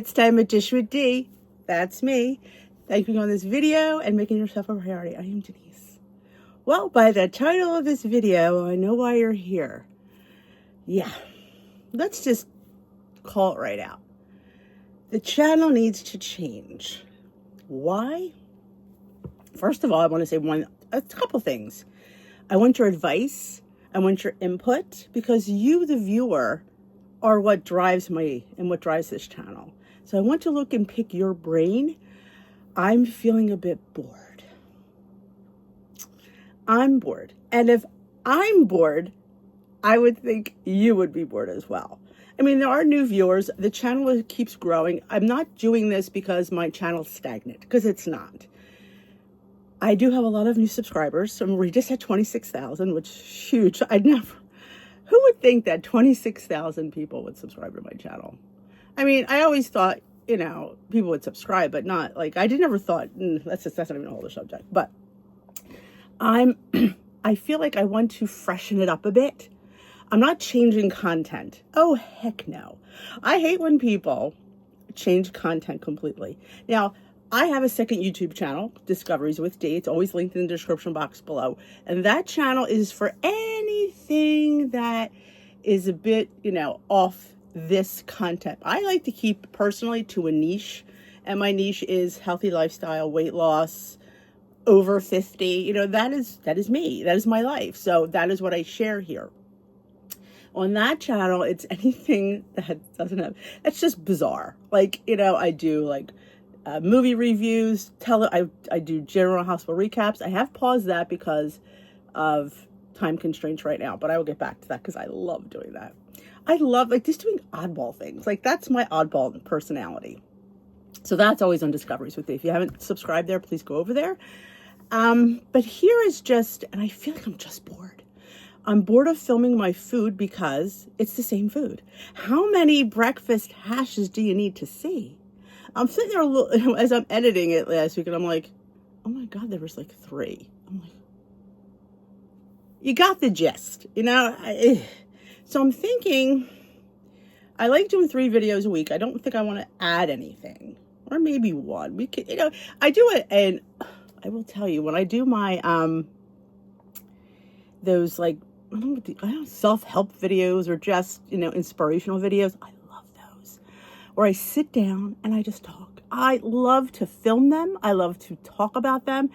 It's time at Dish with D. That's me. Thank you for on this video and making yourself a priority. I am Denise. Well, by the title of this video, I know why you're here. Yeah, let's just call it right out. The channel needs to change. Why? First of all, I want to say a couple things. I want your advice. I want your input, because you, the viewer, are what drives me and what drives this channel. So I want to look and pick your brain. I'm feeling a bit bored. I'm bored. And if I'm bored, I would think you would be bored as well. I mean, there are new viewers. The channel keeps growing. I'm not doing this because my channel's stagnant, because it's not. I do have a lot of new subscribers. So we just had 26,000, which is huge. Who would think that 26,000 people would subscribe to my channel? I mean, I always thought, people would subscribe, but not like, I never thought, that's not even a whole subject. But I feel like I want to freshen it up a bit. I'm not changing content. Oh, heck no. I hate when people change content completely. Now, I have a second YouTube channel, Discoveries with D. It's always linked in the description box below. And that channel is for anything that is a bit, off this content. I like to keep personally to a niche. And my niche is healthy lifestyle, weight loss, over 50. That is me. That is my life. So that is what I share here. On that channel, it's anything that doesn't have, it's just bizarre. Like, I do like movie reviews, I do general hospital recaps. I have paused that because of time constraints right now, but I will get back to that because I love doing that. I love just doing oddball things. Like, that's my oddball personality. So that's always on Discoveries with me. If you haven't subscribed there, please go over there. But here is just, and I feel like I'm just bored. I'm bored of filming my food because it's the same food. How many breakfast hashes do you need to see? I'm sitting there as I'm editing it last week, and I'm like, oh my God, there was like 3. I'm like, you got the gist, So I'm thinking, I like doing 3 videos a week. I don't think I want to add anything, or maybe 1. We could, I do it, and I will tell you, when I do my, those like, I don't know, self-help videos or just, inspirational videos, I love those. Where I sit down and I just talk. I love to film them. I love to talk about them.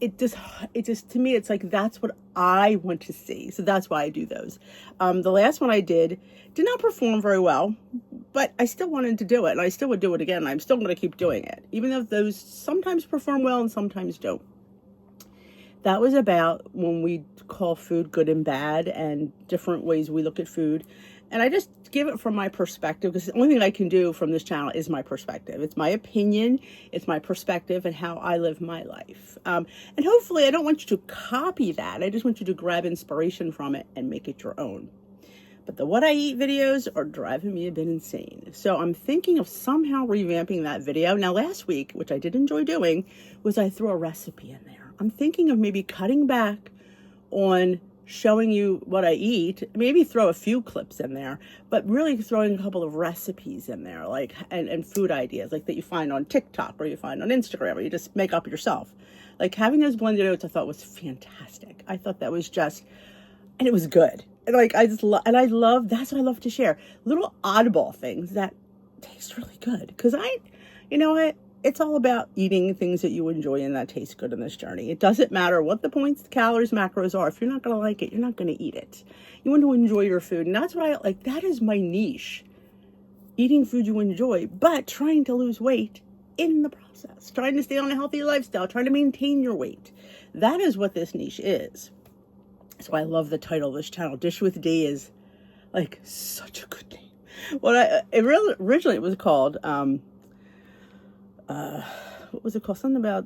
It just to me, it's like, that's what I want to see. So that's why I do those. The last one I did not perform very well, but I still wanted to do it, and I still would do it again. I'm still going to keep doing it, even though those sometimes perform well and sometimes don't. That was about when we call food good and bad and different ways we look at food. And I just give it from my perspective, because the only thing I can do from this channel is my perspective. It's my opinion, it's my perspective, and how I live my life. And hopefully I don't want you to copy that. I just want you to grab inspiration from it and make it your own. But the What I Eat videos are driving me a bit insane. So I'm thinking of somehow revamping that video. Now, last week, which I did enjoy doing, was I threw a recipe in there. I'm thinking of maybe cutting back on showing you what I eat, maybe throw a few clips in there, but really throwing a couple of recipes in there, like, and food ideas, like that you find on TikTok or you find on Instagram, or you just make up yourself. Like, having those blended oats, I thought was fantastic. I thought that was and it was good. And like, that's what I love to share. Little oddball things that taste really good. Because it's all about eating things that you enjoy and that taste good in this journey. It doesn't matter what the points, the calories, macros are. If you're not going to like it, you're not going to eat it. You want to enjoy your food. And that's what I like. That is my niche. Eating food you enjoy, but trying to lose weight in the process. Trying to stay on a healthy lifestyle. Trying to maintain your weight. That is what this niche is. So I love the title of this channel. Dish with D is like such a good name. Originally it was called, what was it called? Something about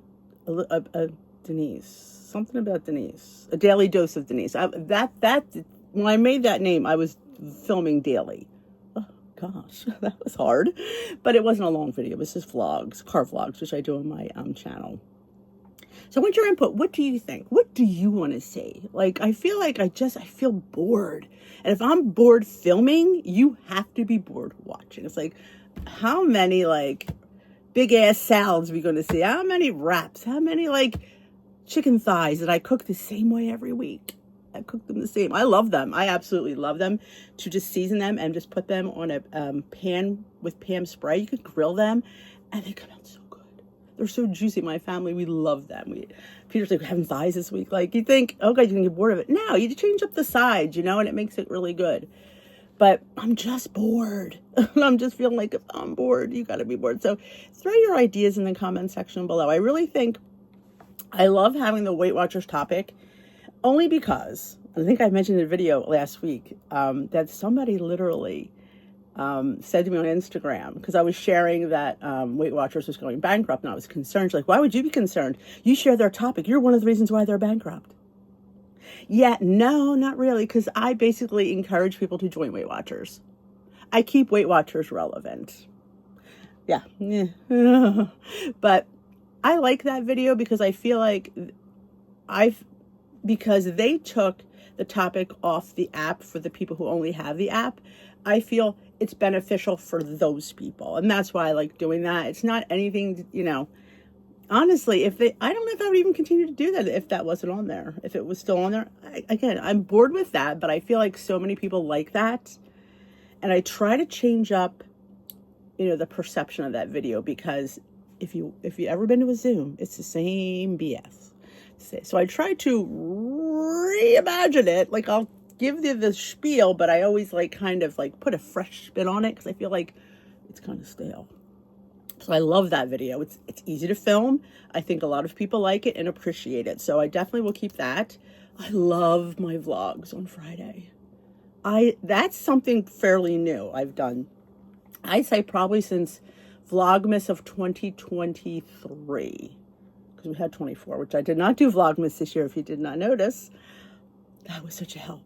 Denise. Something about Denise. A Daily Dose of Denise. When I made that name, I was filming daily. Oh gosh, that was hard. But it wasn't a long video. It was just vlogs, car vlogs, which I do on my channel. So I want your input. What do you think? What do you want to see? Like, I feel like I feel bored. And if I'm bored filming, you have to be bored watching. It's like, how many like big ass salads are we going to see? How many wraps? How many like chicken thighs that I cook the same way every week? I cook them the same. I love them. I absolutely love them. To just season them and just put them on a pan with Pam spray. You could grill them and they come out so good. They're so juicy. My family, we love them. Peter's like, we're having thighs this week. Like, you think, okay, you can get bored of it. No, you change up the sides, you know, and it makes it really good. But I'm just bored. I'm just feeling like if I'm bored, you got to be bored. So throw your ideas in the comment section below. I really think I love having the Weight Watchers topic, only because I think I mentioned in a video last week that somebody literally said to me on Instagram, because I was sharing that Weight Watchers was going bankrupt, and I was concerned. She's like, why would you be concerned? You share their topic. You're one of the reasons why they're bankrupt. Yeah, no, not really, because I basically encourage people to join Weight Watchers. I keep Weight Watchers relevant. Yeah. But I like that video because I feel like because they took the topic off the app for the people who only have the app, I feel it's beneficial for those people. And that's why I like doing that. It's not anything, you know, honestly, I don't know if I would even continue to do that if that wasn't on there. If it was still on there, again, I'm bored with that, but I feel like so many people like that. And I try to change up, you know, the perception of that video, because if you ever been to a Zoom, it's the same BS. So I try to reimagine it. Like, I'll give you the spiel, but I always like kind of like put a fresh spin on it because I feel like it's kind of stale. So I love that video. It's easy to film. I think a lot of people like it and appreciate it. So I definitely will keep that. I love my vlogs on Friday. That's something fairly new I've done. I'd say probably since Vlogmas of 2023. Because we had 24, which I did not do Vlogmas this year, if you did not notice. That was such a help.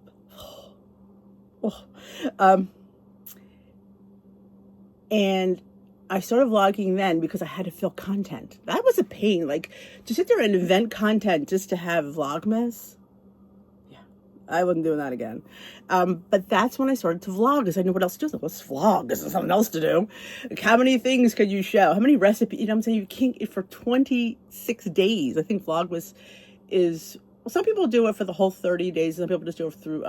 And I started vlogging then because I had to fill content. That was a pain. Like, to sit there and invent content just to have Vlogmas. Yeah, I wasn't doing that again. But that's when I started to vlog, because I knew what else to do. Let's vlog. This is something else to do. Like, how many things could you show? How many recipes? You know what I'm saying? You can't, for 26 days. I think Vlogmas is, well, some people do it for the whole 30 days. Some people just do it through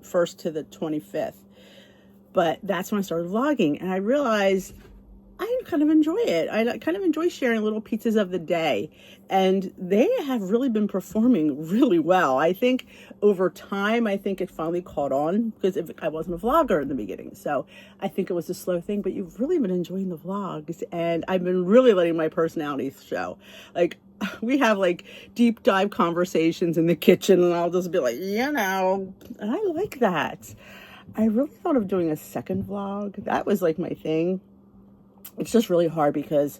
1st to the 25th. But that's when I started vlogging, and I realized I kind of enjoy it. I kind of enjoy sharing little pieces of the day, and they have really been performing really well. I think over time, I think it finally caught on, because I wasn't a vlogger in the beginning. So I think it was a slow thing, but you've really been enjoying the vlogs, and I've been really letting my personality show. Like, we have like deep dive conversations in the kitchen, and I'll just be like, you know, and I like that. I really thought of doing a second vlog. That was like my thing. It's just really hard because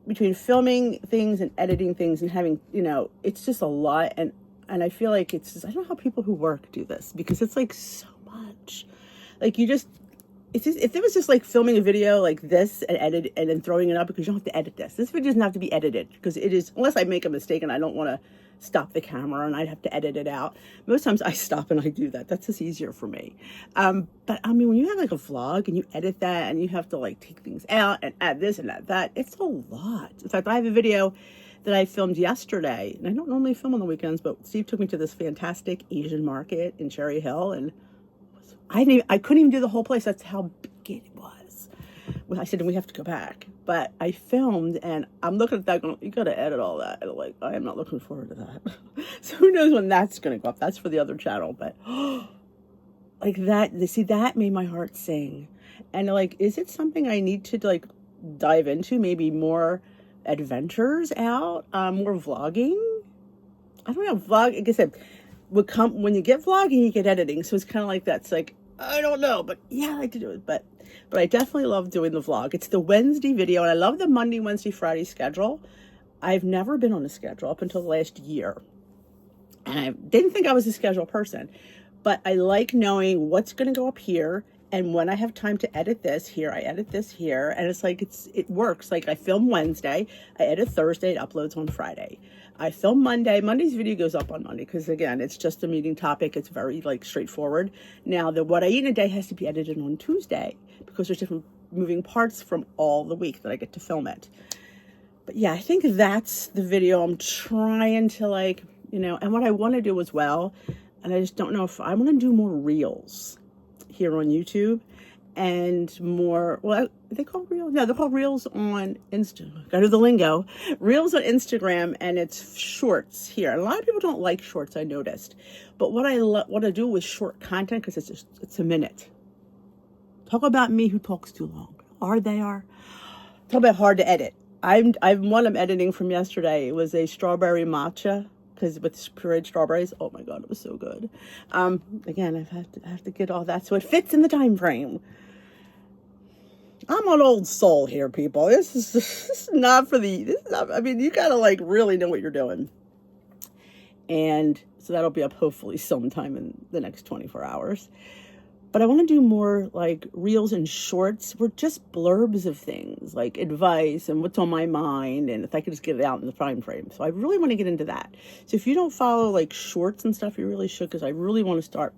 between filming things and editing things and having, you know, it's just a lot. And I feel like it's just, I don't know how people who work do this, because it's like so much. Like, it's just, if it was just like filming a video like this and edit and then throwing it up, because you don't have to edit this. This video doesn't have to be edited, because it is, unless I make a mistake and I don't want to stop the camera and I'd have to edit it out. Most times I stop and I do that. That's just easier for me. But I mean, when you have like a vlog and you edit that and you have to like take things out and add this and add that, it's a lot. In fact, I have a video that I filmed yesterday, and I don't normally film on the weekends, but Steve took me to this fantastic Asian market in Cherry Hill, and I couldn't even do the whole place. That's how big it was. Well, I said, we have to go back. But I filmed, and I'm looking at that going, you got to edit all that. And I'm like, I am not looking forward to that. So who knows when that's going to go up. That's for the other channel. But like that, see, that made my heart sing. And like, is it something I need to like dive into? Maybe more adventures out, more vlogging? I don't know. Vlog, like I said, would come when you get vlogging, you get editing. So it's kind of like that. It's like, I don't know, but yeah, I like to do it. But I definitely love doing the vlog. It's the Wednesday video, and I love the Monday, Wednesday, Friday schedule. I've never been on a schedule up until the last year. And I didn't think I was a schedule person, but I like knowing what's going to go up here. And when I have time to edit this here, I edit this here. And it's like, it works. Like, I film Wednesday, I edit Thursday, it uploads on Friday. I film Monday. Monday's video goes up on Monday because, again, it's just a meeting topic. It's very, like, straightforward. Now, what I eat in a day has to be edited on Tuesday because there's different moving parts from all the week that I get to film it. But yeah, I think that's the video I'm trying to like, and what I want to do as well, and I just don't know if I want to do more reels here on YouTube and more, well, are they called reels? No, they're called reels on Instagram. Go to the lingo. Reels on Instagram, and it's shorts here. And a lot of people don't like shorts, I noticed. But what I want to do with short content, because it's a minute. Talk about me who talks too long. Hard they are. Talk about hard to edit. I'm editing from yesterday. It was a strawberry matcha, because with pureed strawberries, oh my God, it was so good. Again, I have to get all that so it fits in the time frame. I'm an old soul here, people. This is not for the. I mean, you gotta like really know what you're doing. And so that'll be up hopefully sometime in the next 24 hours. But I want to do more like reels and shorts where just blurbs of things like advice and what's on my mind, and if I could just get it out in the time frame. So I really want to get into that. So if you don't follow like shorts and stuff, you really should, because I really want to start,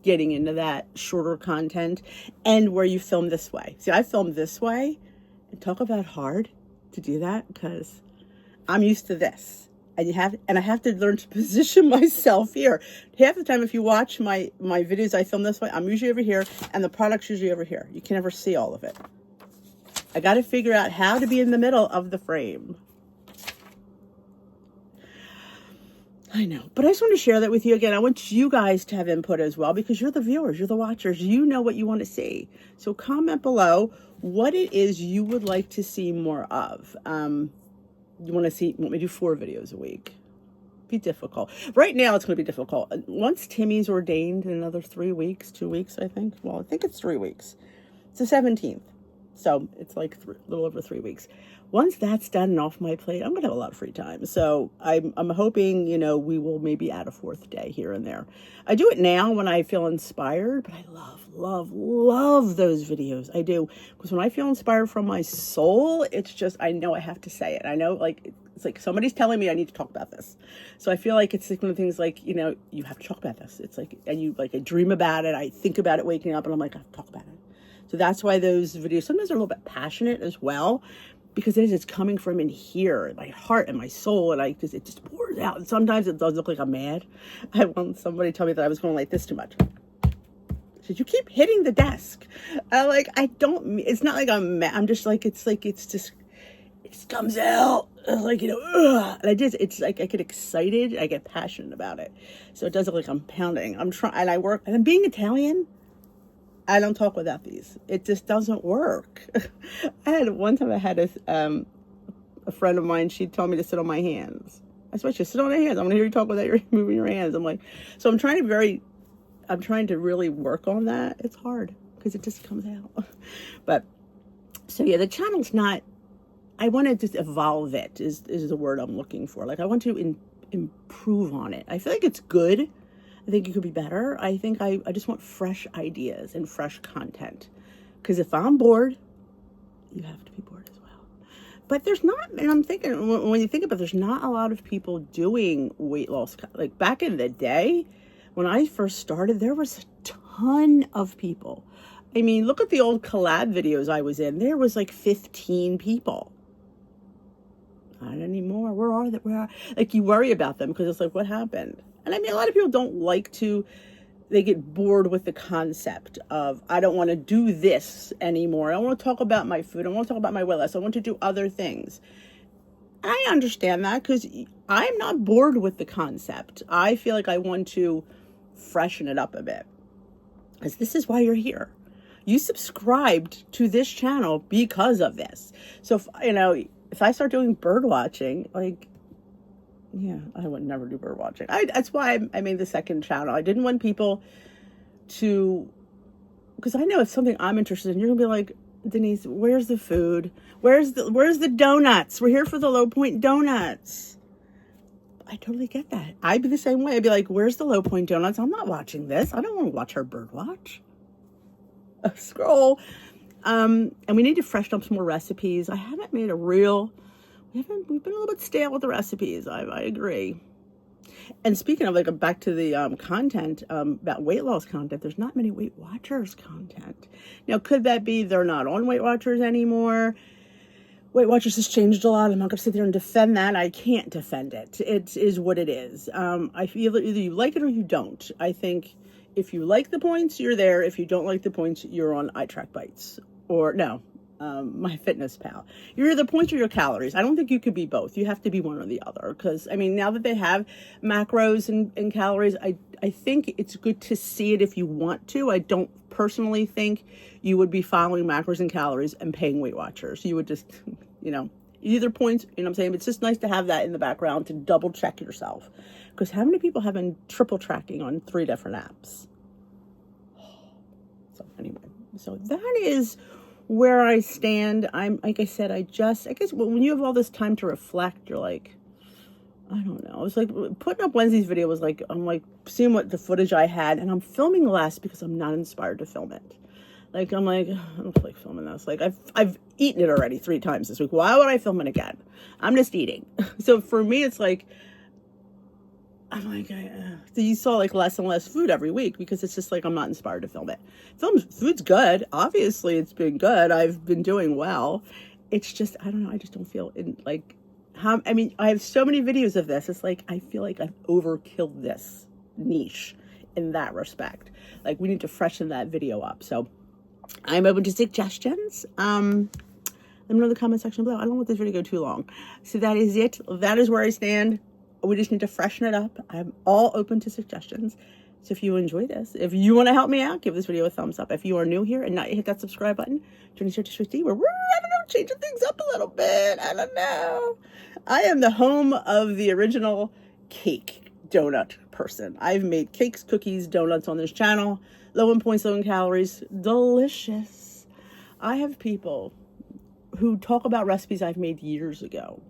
getting into that shorter content and where you film this way. See, I film this way, and talk about hard to do that, because I'm used to this. And I have to learn to position myself here. Half the time, if you watch my videos, I film this way, I'm usually over here, and the product's usually over here. You can never see all of it. I got to figure out how to be in the middle of the frame. I know, but I just want to share that with you again. I want you guys to have input as well, because you're the viewers, you're the watchers, you know what you want to see. So comment below what it is you would like to see more of. You want me to do 4 videos a week? Be difficult. Right now, it's going to be difficult. Once Timmy's ordained in another 2 weeks, I think. Well, I think it's 3 weeks. It's the 17th. So it's like a little over 3 weeks. Once that's done and off my plate, I'm going to have a lot of free time. So I'm hoping, we will maybe add a 4th day here and there. I do it now when I feel inspired, but I love those videos. I do. Because when I feel inspired from my soul, it's just, I know I have to say it. I know, like, it's like somebody's telling me I need to talk about this. So I feel like it's like one of the things like, you have to talk about this. It's like, and I dream about it. I think about it waking up, and I'm like, I have to talk about it. So that's why those videos, sometimes they're a little bit passionate as well, because it's coming from in here, my heart and my soul, and it just pours out. And sometimes it does look like I'm mad. I had somebody tell me that I was going like this too much. She said, you keep hitting the desk. It's not like I'm mad. I'm just like, it just comes out. Like, ugh. And it's like I get excited, I get passionate about it. So it does look like I'm pounding. I'm trying, and I work, and being Italian, I don't talk without these. It just doesn't work. One time I had a friend of mine, she told me to sit on my hands. I said, just sit on my hands. I'm going to hear you talk without your moving your hands. I'm like, so I'm trying to really work on that. It's hard because it just comes out. But so yeah, the channel's not, I want to just evolve it is the word I'm looking for. Like I want to improve on it. I feel like it's good. I think it could be better. I think I just want fresh ideas and fresh content. Because if I'm bored, you have to be bored as well. But there's not, and I'm thinking, when you think about it, there's not a lot of people doing weight loss. Like back in the day, when I first started, there was a ton of people. I mean, look at the old collab videos I was in. There was like 15 people. Not anymore. Where are they? Like you worry about them because it's like, what happened? And I mean, a lot of people don't like to, they get bored with the concept of, I don't want to do this anymore. I want to talk about my food. I want to talk about my weight loss. I want to do other things. I understand that because I'm not bored with the concept. I feel like I want to freshen it up a bit. Because this is why you're here. You subscribed to this channel because of this. So, if I start doing bird watching, yeah, I would never do bird watching. That's why I made the second channel. I didn't want people to, because I know it's something I'm interested in. You're gonna be like, Denise, where's the food? Where's the donuts? We're here for the low point donuts. I totally get that. I'd be the same way. I'd be like, where's the low point donuts? I'm not watching this. I don't want to watch her bird watch. Scroll. And we need to freshen up some more recipes. I haven't made we've been a little bit stale with the recipes. I agree. And speaking of, like, back to the content, about weight loss content, there's not many Weight Watchers content. Now, could that be they're not on Weight Watchers anymore? Weight Watchers has changed a lot. I'm not going to sit there and defend that. I can't defend it. It is what it is. I feel either you like it or you don't. I think if you like the points, you're there. If you don't like the points, you're on iTrack Bites. Or no, MyFitnessPal. You're the points or your calories. I don't think you could be both. You have to be one or the other. Because, I mean, now that they have macros and calories, I think it's good to see it if you want to. I don't personally think you would be following macros and calories and paying Weight Watchers. You would just, either points, you know what I'm saying? It's just nice to have that in the background to double check yourself. Because how many people have been triple tracking on 3 different apps? So anyway, so that is where I stand. I'm, like I said, I guess when you have all this time to reflect, you're like, I don't know. It's like putting up Wednesday's video was like, I'm like seeing what the footage I had, and I'm filming less because I'm not inspired to film it. Like, I'm like, I don't feel like filming this. Like, I've eaten it already 3 times this week. Why would I film it again? I'm just eating. So for me, it's like, I'm like, so you saw like less and less food every week because it's just like, I'm not inspired to film it. Food's good. Obviously it's been good. I've been doing well. It's just, I don't know. I just don't feel like, I mean, I have so many videos of this. It's like, I feel like I've overkilled this niche in that respect. Like, we need to freshen that video up. So I'm open to suggestions. Let me know in the comment section below. I don't want this video to go too long. So that is it. That is where I stand. We just need to freshen it up. I'm all open to suggestions. So if you enjoy this, if you want to help me out, give this video a thumbs up. If you are new here and not hit that subscribe button, join us here to Swifty, where we're, I don't know, changing things up a little bit. I don't know. I am the home of the original cake donut person. I've made cakes, cookies, donuts on this channel. Low in points, low in calories. Delicious. I have people who talk about recipes I've made years ago.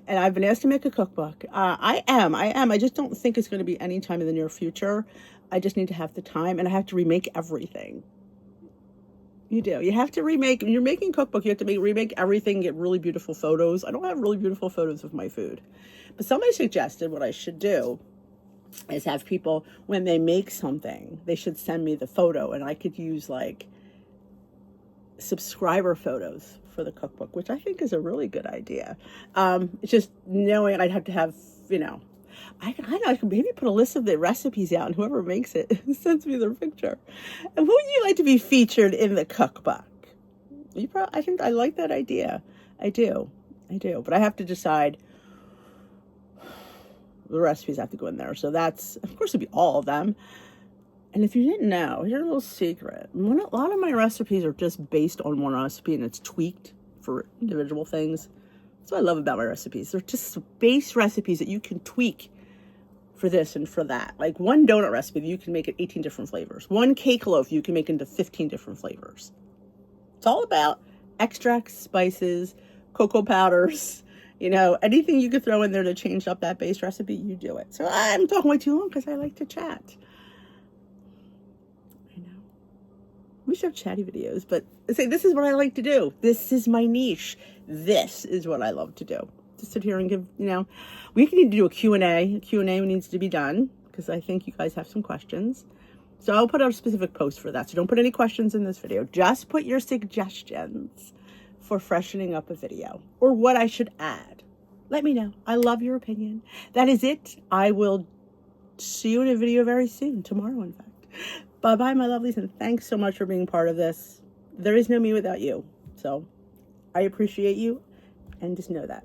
And I've been asked to make a cookbook. I am. I just don't think it's going to be any time in the near future. I just need to have the time, and I have to remake everything. You do. You have to remake. When you're making a cookbook, you have to remake everything, get really beautiful photos. I don't have really beautiful photos of my food. But somebody suggested what I should do is have people, when they make something, they should send me the photo, and I could use like subscriber photos for the cookbook, which I think is a really good idea. It's just knowing I'd have to have, I could maybe put a list of the recipes out, and whoever makes it sends me their picture. And who would you like to be featured in the cookbook? I think I like that idea. I do. But I have to decide. The recipes have to go in there. So that's, of course, it'd be all of them. And if you didn't know, here's a little secret. A lot of my recipes are just based on one recipe, and it's tweaked for individual things. That's what I love about my recipes. They're just base recipes that you can tweak for this and for that. Like one donut recipe, you can make it 18 different flavors. One cake loaf, you can make into 15 different flavors. It's all about extracts, spices, cocoa powders, anything you could throw in there to change up that base recipe, you do it. So I'm talking way too long because I like to chat. We should have chatty videos, but this is what I like to do. This is my niche. This is what I love to do. To sit here and give, we need to do a Q&A. A Q&A needs to be done because I think you guys have some questions. So I'll put out a specific post for that. So don't put any questions in this video. Just put your suggestions for freshening up a video or what I should add. Let me know. I love your opinion. That is it. I will see you in a video very soon. Tomorrow, in fact. Bye-bye, my lovelies, and thanks so much for being part of this. There is no me without you. So I appreciate you, and just know that.